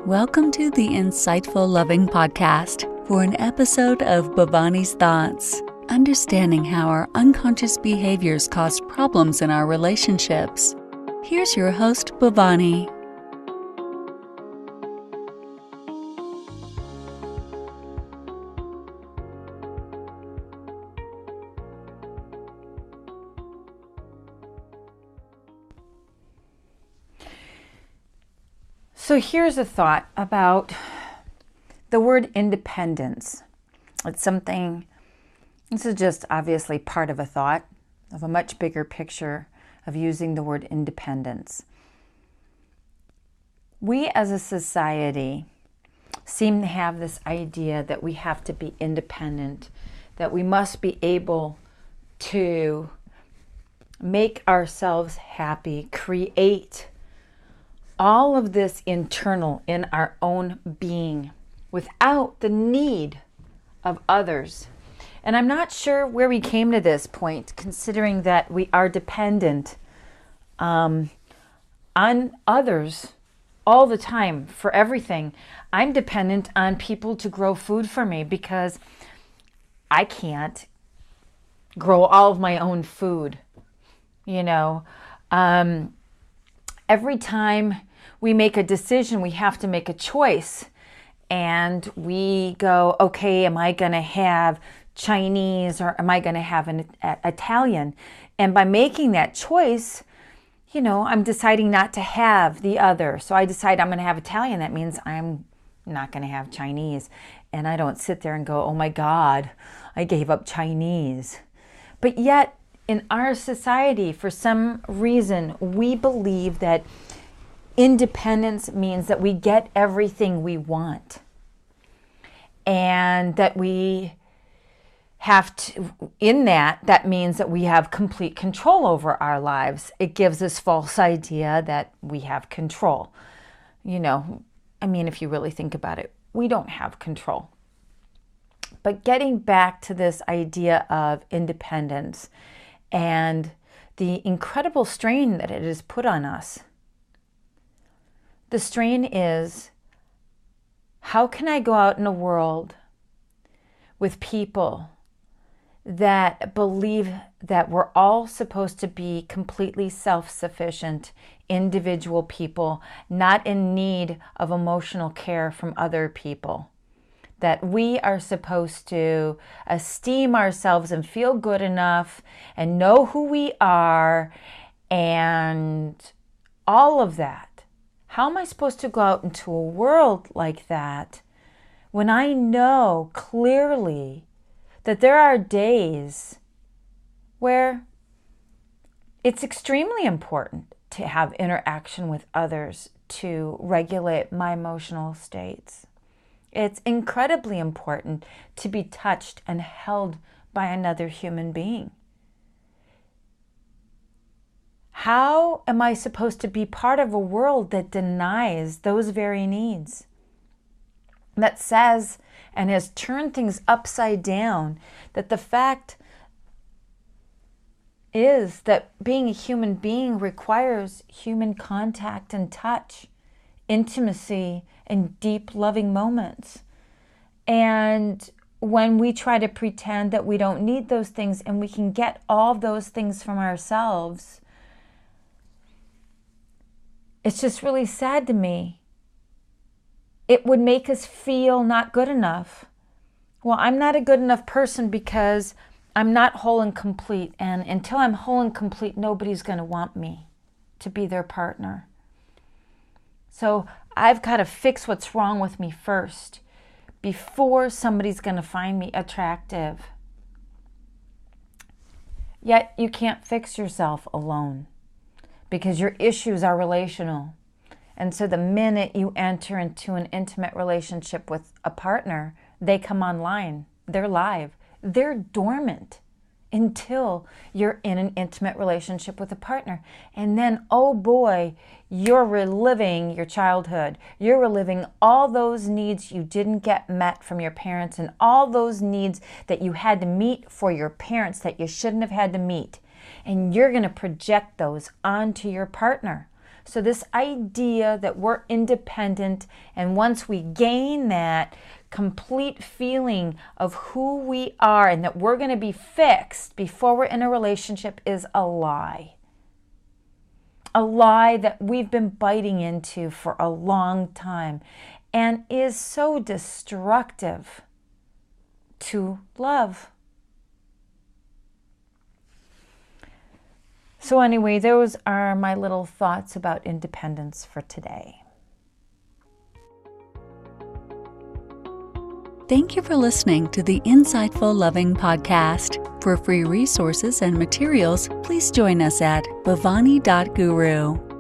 Welcome to the Insightful Loving Podcast for an episode of Bhavani's Thoughts, understanding how our unconscious behaviors cause problems in our relationships. Here's your host, Bhavani. So here's a thought about the word independence. It's something, this is just obviously part of a thought, of a much bigger picture of using the word independence. We as a society seem to have this idea that we have to be independent, that we must be able to make ourselves happy, create all of this internal in our own being without the need of others. And I'm not sure where we came to this point, considering that we are dependent on others all the time for everything. I'm dependent on people to grow food for me because I can't grow all of my own food. Every time we make a decision, we have to make a choice. And we go, okay, am I going to have Chinese or am I going to have an Italian? And by making that choice, I'm deciding not to have the other. So I decide I'm going to have Italian. That means I'm not going to have Chinese. And I don't sit there and go, oh my God, I gave up Chinese. But yet, in our society, for some reason, we believe that independence means that we get everything we want and that we have to, that means that we have complete control over our lives. It gives this false idea that we have control. If you really think about it, we don't have control. But getting back to this idea of independence and the incredible strain that it has put on us. The strain is, how can I go out in a world with people that believe that we're all supposed to be completely self-sufficient, individual people, not in need of emotional care from other people? That we are supposed to esteem ourselves and feel good enough and know who we are and all of that. How am I supposed to go out into a world like that when I know clearly that there are days where it's extremely important to have interaction with others to regulate my emotional states? It's incredibly important to be touched and held by another human being. How am I supposed to be part of a world that denies those very needs? That says and has turned things upside down, that the fact is that being a human being requires human contact and touch, intimacy, and deep loving moments. And when we try to pretend that we don't need those things and we can get all those things from ourselves, it's just really sad to me. It would make us feel not good enough. Well, I'm not a good enough person because I'm not whole and complete. And until I'm whole and complete, nobody's going to want me to be their partner. So I've got to fix what's wrong with me first before somebody's going to find me attractive. Yet you can't fix yourself alone because your issues are relational. And so the minute you enter into an intimate relationship with a partner, they come online. They're live. They're dormant until you're in an intimate relationship with a partner. And then, oh boy, you're reliving your childhood. You're reliving all those needs you didn't get met from your parents and all those needs that you had to meet for your parents that you shouldn't have had to meet. And you're going to project those onto your partner. So this idea that we're independent, and once we gain that complete feeling of who we are and that we're going to be fixed before we're in a relationship, is a lie. A lie that we've been biting into for a long time and is so destructive to love. So anyway, those are my little thoughts about independence for today. Thank you for listening to the Insightful Loving Podcast. For free resources and materials, please join us at bhavani.guru.